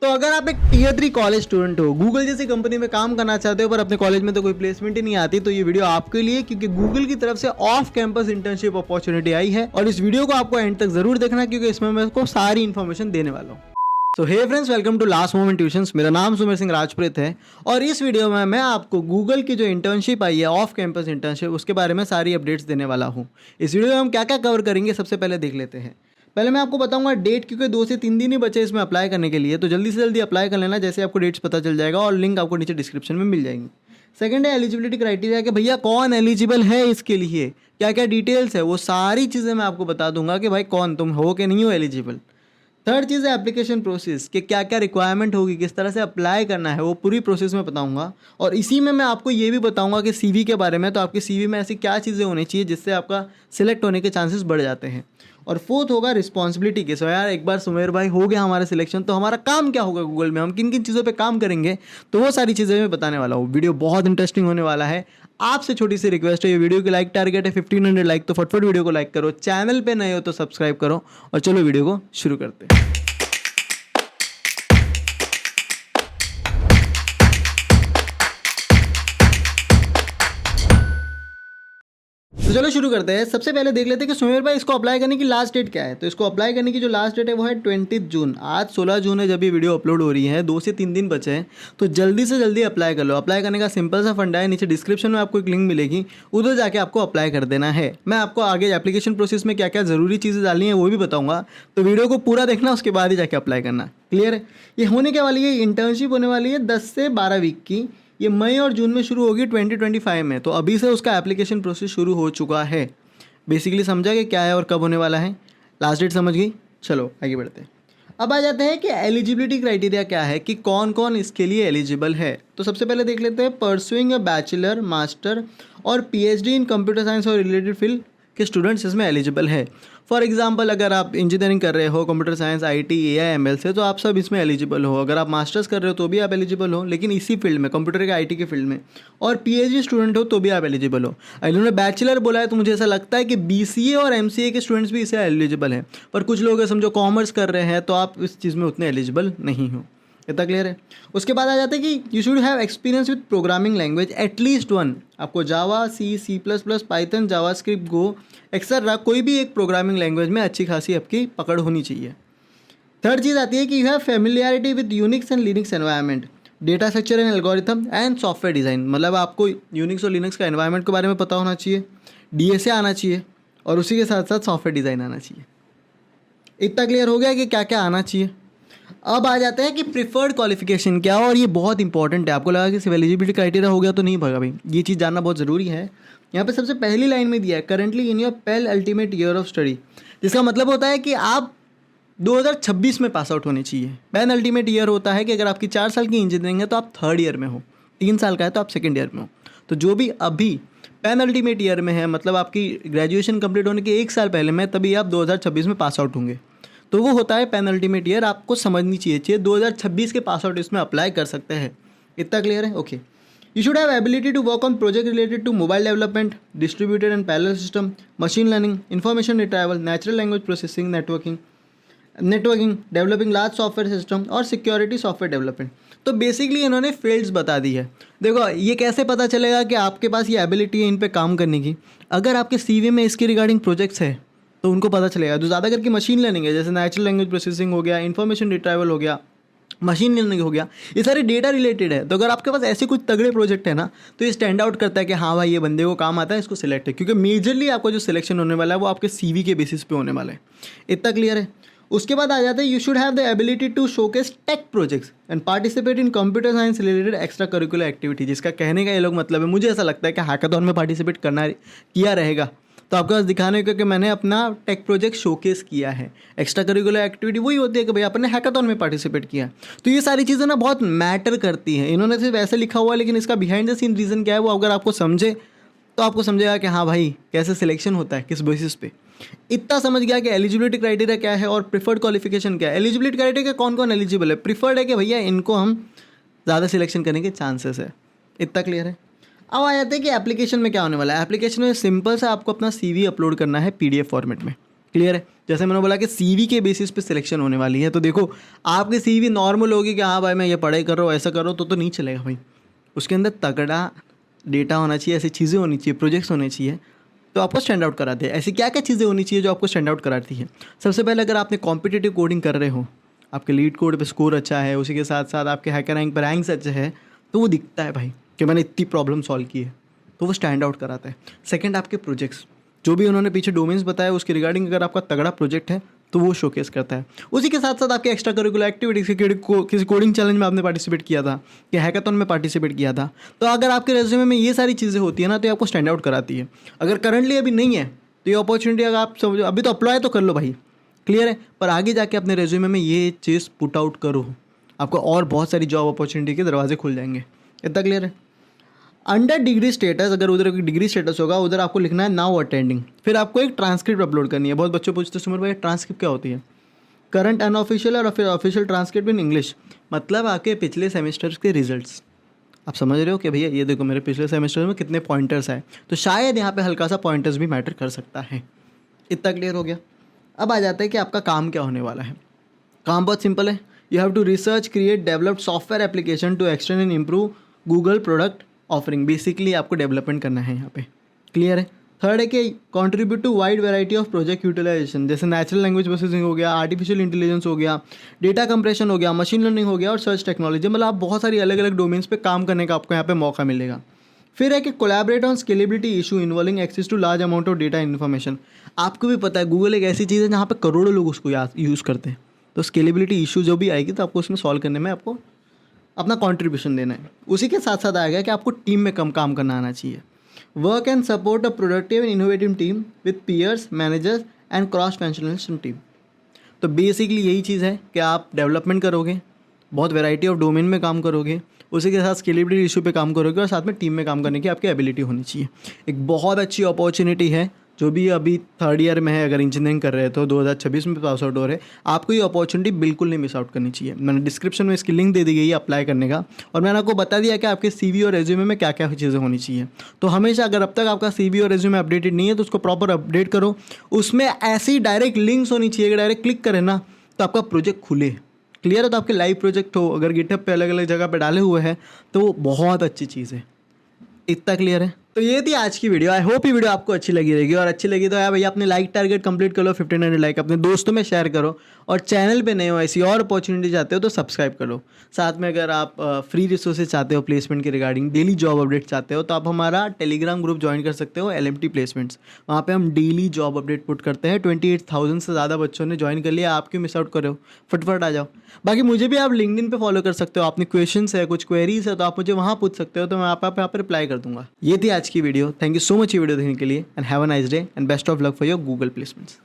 तो अगर आप एक टीयर 3 कॉलेज स्टूडेंट हो, गूगल जैसी कंपनी में काम करना चाहते हो पर अपने कॉलेज में तो कोई प्लेसमेंट ही नहीं आती, तो ये वीडियो आपके लिए, क्योंकि गूगल की तरफ से ऑफ कैंपस इंटर्नशिप अपॉर्चुनिटी आई है और इस वीडियो को आपको एंड तक जरूर देखना क्योंकि इसमें मैं आपको सारी इन्फॉर्मेशन देने वाला हूँ। So hey friends, welcome to last moment tuitions. मेरा नाम सुमेर सिंह राजपूत है और इस वीडियो में मैं आपको गूगल की जो इंटर्नशिप आई है, ऑफ कैंपस इंटर्नशिप, उसके बारे में सारी अपडेट्स देने वाला हूँ। इस वीडियो में हम क्या क्या कवर करेंगे सबसे पहले देख लेते हैं। पहले मैं आपको बताऊंगा डेट, क्योंकि 2 से 3 दिन ही बचे इसमें अप्लाई करने के लिए, तो जल्दी से जल्दी अप्लाई कर लेना, जैसे आपको डेट्स पता चल जाएगा और लिंक आपको नीचे डिस्क्रिप्शन में मिल जाएंगी। सेकंड है एलिजिबिलिटी क्राइटेरिया, कि भैया कौन एलिजिबल है इसके लिए, क्या क्या डिटेल्स है, वो सारी चीज़ें मैं आपको बता दूंगा कि भाई कौन तुम हो कि नहीं हो एलिजिबल। थर्ड चीज़ है एप्लीकेशन प्रोसेस, कि क्या क्या रिक्वायरमेंट होगी, किस तरह से अप्लाई करना है, वो पूरी प्रोसेस में बताऊंगा। और इसी में मैं आपको ये भी बताऊंगा कि सीवी के बारे में, तो आपके सीवी में ऐसी क्या चीज़ें होनी चाहिए जिससे आपका सिलेक्ट होने के चांसेस बढ़ जाते हैं। और फोर्थ होगा रिस्पॉन्सिबिलिटी के। सो यार एक बार सुमेर भाई हो गया हमारा सिलेक्शन, तो हमारा काम क्या होगा गूगल में, हम किन किन चीज़ों पे काम करेंगे, तो वो सारी चीज़ें मैं बताने वाला हूँ। वीडियो बहुत इंटरेस्टिंग होने वाला है। आपसे छोटी सी रिक्वेस्ट है, ये वीडियो की लाइक टारगेट है 1500 लाइक, तो फटफट वीडियो को लाइक करो, चैनल पे नए हो तो सब्सक्राइब करो और चलो वीडियो को शुरू करते हैं। तो चलो शुरू करते हैं। सबसे पहले देख लेते हैं कि सुमेर भाई इसको अप्लाई करने की लास्ट डेट क्या है। तो इसको अप्लाई करने की जो लास्ट डेट है वो है 20 जून। आज 16 जून है जब ये वीडियो अपलोड हो रही है, 2 से 3 दिन बचे हैं, तो जल्दी से जल्दी अप्लाई कर लो। अप्लाई करने का सिंपल सा फंडा है, नीचे डिस्क्रिप्शन में आपको एक लिंक मिलेगी, उधर जाके आपको अप्लाई कर देना है। मैं आपको आगे एप्लीकेशन प्रोसेस में क्या क्या ज़रूरी चीज़ें डालनी है वो भी बताऊँगा, तो वीडियो को पूरा देखना, उसके बाद ही जाके अप्लाई करना। क्लियर है। ये होने के वाली है, इंटर्नशिप होने वाली है 10 से 12 वीक की। ये मई और जून में शुरू होगी 2025 में, तो अभी से उसका एप्लीकेशन प्रोसेस शुरू हो चुका है। बेसिकली समझा कि क्या है और कब होने वाला है, लास्ट डेट समझ गई। चलो आगे बढ़ते हैं। अब आ जाते हैं कि एलिजिबिलिटी क्राइटेरिया क्या है, कि कौन कौन इसके लिए एलिजिबल है। तो सबसे पहले देख लेते हैं, परसुइंग अ बैचलर, मास्टर और पीएचडी इन कंप्यूटर साइंस और रिलेटेड फील्ड के स्टूडेंट्स इसमें एलिजिबल है। फॉर एग्जांपल अगर आप इंजीनियरिंग कर रहे हो, computer science, IT, AI, ML से, तो आप सब इसमें एलिजिबल हो। अगर आप मास्टर्स कर रहे हो तो भी आप एलिजिबल हो, लेकिन इसी फील्ड में, कंप्यूटर के आईटी के फील्ड में। और पीएचडी स्टूडेंट हो तो भी आप एलिजिबल हो। इन्होंने बैचलर बोला है, तो मुझे ऐसा लगता है कि बीसीए और एमसीए के स्टूडेंट्स भी इसे एलिजिबल हैं। पर कुछ लोग समझो कॉमर्स कर रहे हैं, तो आप इस चीज़ में उतने एलिजिबल नहीं हो। इतना क्लियर है। उसके बाद आ जाता है कि you should have experience with programming language at least one. आपको Java, C plus plus, Python, JavaScript, Go etcetera कोई भी एक प्रोग्रामिंग लैंग्वेज में अच्छी खासी आपकी पकड़ होनी चाहिए। थर्ड चीज़ आती है कि you have familiarity with Unix and Linux environment, data structure and algorithm and software design. मतलब आपको यूनिक्स और लिनक्स का एनवायरनमेंट के बारे में पता होना चाहिए, डीएसए आना चाहिए और उसी के साथ साथ सॉफ्टवेयर डिज़ाइन आना चाहिए। इतना क्लियर हो गया कि क्या क्या आना चाहिए। अब आ जाते हैं कि प्रिफर्ड क्वालिफिकेशन क्या, और ये बहुत इंपॉर्टेंट है। आपको लगा कि सिर्फ एलिजिबिलिटी क्राइटेरिया हो गया तो नहीं भागा भाई, ये चीज़ जानना बहुत ज़रूरी है। यहाँ पे सबसे पहली लाइन में दिया है, currently in your penultimate year of study, जिसका मतलब होता है कि आप 2026 में पास आउट होने चाहिए। पेन अल्टीमेट ईयर होता है कि अगर आपकी 4 साल की इंजीनियरिंग है तो आप 3rd ईयर में हो, 3 साल का है तो आप 2nd ईयर में हो। तो जो भी अभी पेन अल्टीमेट ईयर में है, मतलब आपकी ग्रेजुएशन कंप्लीट होने के 1 साल पहले में, तभी आप 2026 में पास आउट होंगे, तो वो होता है पेन अल्टीमेट ईयर। आपको समझनी चाहिए 2026 के पास आउट इसमें अप्लाई कर सकते हैं। इतना क्लियर है। Okay. You should have ability to work on project related to mobile development, distributed and parallel system, machine learning, information retrieval, natural language processing, networking, developing large software system और security software development. तो basically इन्होंने fields बता दी है। देखो ये कैसे पता चलेगा कि आपके पास ये एबिलिटी है इन पे काम करने की, अगर आपके सीवी में इसके रिगार्डिंग प्रोजेक्ट्स है तो उनको पता चलेगा। जो ज़्यादा करके मशीन लर्निंग है, जैसे नेचुरल लैंग्वेज प्रोसेसिंग हो गया, इन्फॉर्मेशन रिट्राइवल हो गया, मशीन लर्निंग हो गया, ये सारे डेटा रिलेटेड है। तो अगर आपके पास ऐसे कुछ तगड़े प्रोजेक्ट है ना, तो ये स्टैंड आउट करता है कि हाँ भाई ये बंदे को काम आता है, इसको सिलेक्ट है। क्योंकि मेजरली आपको जो सिलेक्शन होने वाला है वो आपके सीवी के बेसिस पे होने वाला है। इतना क्लियर है। उसके बाद आ जाता है, you should have the ability to showcase tech projects and participate in computer science related extra curricular activity. जिसका कहने का ये लोग मतलब है, मुझे ऐसा लगता है कि हैकाथॉन में पार्टिसिपेट किया रहेगा, तो आपके पास दिखाने का कि मैंने अपना टेक प्रोजेक्ट शोकेस किया है। एक्स्ट्रा करिकुलर एक्टिविटी वही होती है कि भाई आपने हैकाथॉन में पार्टिसिपेट किया है। तो ये सारी चीज़ें ना बहुत मैटर करती हैं। इन्होंने सिर्फ ऐसे लिखा हुआ है, लेकिन इसका बिहाइंड द सीन रीज़न क्या है वो अगर आपको समझे तो आपको समझेगा कि हाँ भाई कैसे सिलेक्शन होता है, किस बेसिस पे। इतना समझ गया कि एलिजिबिलिटी क्राइटेरिया क्या है और प्रिफर्ड क्वालिफिकेशन क्या है। एलिजिबिलिटी क्राइटेरिया कौन कौन एलिजिबल है, प्रिफर्ड है कि भैया इनको हम ज़्यादा सिलेक्शन करने के चांसेस है। इतना क्लियर है। अब आ जाते हैं कि एप्लीकेशन में क्या होने वाला है। एप्लीकेशन में सिंपल से आपको अपना सीवी अपलोड करना है पीडीएफ फॉर्मेट में। क्लियर है। जैसे मैंने बोला कि सीवी के बेसिस पे सिलेक्शन होने वाली है, तो देखो आपकी सीवी नॉर्मल होगी कि हाँ भाई मैं ये पढ़ाई कर रहा हूँ, ऐसा कर रहा हूँ, तो नहीं चलेगा भाई। उसके अंदर तगड़ा डेटा होना चाहिए, ऐसी चीज़ें होनी चाहिए, प्रोजेक्ट्स होने चाहिए तो आपको स्टैंड आउट कराते हैं। ऐसी क्या क्या चीज़ें होनी चाहिए जो आपको स्टैंड आउट कराती है? सबसे पहले अगर आपने कॉम्पिटिटिव कोडिंग कर रहे हो, आपके लीड कोड पे स्कोर अच्छा है, उसी के साथ साथ आपके हैकर रैंक पर रैंक्स अच्छे है, तो वो दिखता है भाई कि मैंने इतनी प्रॉब्लम सॉल्व की है, तो वो स्टैंड आउट कराता है। सेकंड, आपके प्रोजेक्ट्स, जो भी उन्होंने पीछे डोमेन्स बताया उसके रिगार्डिंग अगर आपका तगड़ा प्रोजेक्ट है तो वो शोकेस करता है। उसी के साथ साथ आपके एक्स्ट्रा करिकुलर एक्टिविटीज़ किसी कोडिंग चैलेंज में आपने पार्टिसिपेट किया था या हैकाथॉन में पार्टिसिपेट किया था, तो अगर आपके रेज्यूमे में ये सारी चीज़ें होती है ना, तो ये आपको स्टैंड आउट कराती है। अगर करंटली अभी नहीं है तो ये अपॉर्चुनिटी अगर आप समझो, अभी तो अप्लाई तो कर लो भाई, क्लियर है, पर आगे जाके अपने रेज्यूमे में ये चीज़ पुट आउट करो, आपको और बहुत सारी जॉब अपॉर्चुनिटी के दरवाजे खुल जाएंगे। इतना क्लियर है। अंडर डिग्री स्टेटस, अगर उधर कोई डिग्री स्टेटस होगा उधर आपको लिखना है नाउ अटेंडिंग। फिर आपको एक ट्रांसक्रिप्ट अपलोड करनी है। बहुत बच्चों पूछते हैं सुमर भाई ट्रांसक्रिप्ट क्या होती है? करंट अनऑफिशियल और फिर ऑफिशियल ट्रांसक्रिप्ट इन इंग्लिश, मतलब आपके पिछले सेमेस्टर्स के रिजल्ट्स। आप समझ रहे हो कि भैया ये देखो मेरे पिछले सेमेस्टर में कितने पॉइंटर्स आए, तो शायद यहाँ पे हल्का सा पॉइंटर्स भी मैटर कर सकता है। इतना क्लियर हो गया। अब आ जाता है कि आपका काम क्या होने वाला है। काम बहुत सिंपल है। You have to research, create, develop software application to extend and improve Google product offering. Basically आपको डेवलपमेंट करना है यहाँ पे, क्लियर है। थर्ड है कि contribute to wide variety of project utilization, जैसे नेचुरल लैंग्वेज प्रोसेसिंग हो गया, आर्टिफिशियल इंटेलिजेंस हो गया, डेटा कंप्रेशन हो गया, मशीन लर्निंग हो गया और सर्च टेक्नोलॉजी। मतलब आप बहुत सारी अलग अलग डोमेन्स पे काम करने का आपको यहाँ पे मौका मिलेगा। फिर है कि collaborate on scalability issue involving access to large amount of data information. आपको भी पता है गूगल एक ऐसी चीज़ है जहाँ पे करोड़ों लोग उसको यूज़ करते हैं, तो स्केलेबिलिटी इशू जो भी आएगी तो आपको उसमें सॉल्व करने में आपको अपना कंट्रीब्यूशन देना है। उसी के साथ साथ आएगा कि आपको टीम में कम काम करना आना चाहिए। Work and support a productive and innovative team with peers, managers and cross functional team. तो बेसिकली यही चीज़ है कि आप डेवलपमेंट करोगे, बहुत वैरायटी ऑफ डोमेन में काम करोगे, उसी के साथ स्केलेबिलिटी इशू पे काम करोगे और साथ में टीम में काम करने की आपकी एबिलिटी होनी चाहिए। एक बहुत अच्छी अपॉर्चुनिटी है। जो भी अभी थर्ड ईयर में है, अगर इंजीनियरिंग कर रहे हो तो 2026 में पास आउट हो रहे, आपको ये अपॉर्चुनिटी बिल्कुल नहीं मिस आउट करनी चाहिए। मैंने डिस्क्रिप्शन में इसकी लिंक दे दी गई है अप्लाई करने का, और मैंने आपको बता दिया कि आपके सीवी और रेज्यूमे में क्या क्या चीज़ें होनी चाहिए। तो हमेशा अगर अब तक आपका सीवी और रेज्यूमे अपडेटेड नहीं है तो उसको प्रॉपर अपडेट करो। उसमें ऐसी डायरेक्ट लिंक्स होनी चाहिए कि डायरेक्ट क्लिक करें ना तो आपका प्रोजेक्ट खुले, क्लियर है। तो आपके लाइव प्रोजेक्ट हो, अगर गिटहब पे अलग अलग जगह पे डाले हुए हैं तो वो बहुत अच्छी चीज़ है। इतना क्लियर है। तो ये थी आज की वीडियो। आई होप ये वीडियो आपको अच्छी लगी रहेगी, और अच्छी लगी तो यार भैया अपने लाइक टारगेट कंप्लीट कर लो, 1500 लाइक अपने दोस्तों में शेयर करो, और चैनल पे नए हो ऐसी और अपॉर्चुनिटी चाहते हो तो सब्सक्राइब करो। साथ में अगर आप फ्री रिसोर्सेज चाहते हो प्लेसमेंट के रिगार्डिंग, डेली जॉब अपडेट चाहते हो, तो आप हमारा टेलीग्राम ग्रुप ज्वाइन कर सकते हो, LMT प्लेसमेंट्स। वहाँ पे हम डेली जॉब अपडेट पुट करते हैं। 28,000 से ज़्यादा बच्चों ने ज्वाइन कर लिया, आप क्यों मिस आउट करो, फटफट आ जाओ। बाकी मुझे भी आप लिंक्डइन पे फॉलो कर सकते हो। आपने क्वेश्चंस है, कुछ क्वेरीज है तो आप मुझे वहाँ पूछ सकते हो, तो मैं आप यहाँ पर रिप्लाई कर दूंगा। ये थी आज की video. Thank you so much ये वीडियो देखने के लिए, and have a nice day and best of luck for your Google placements.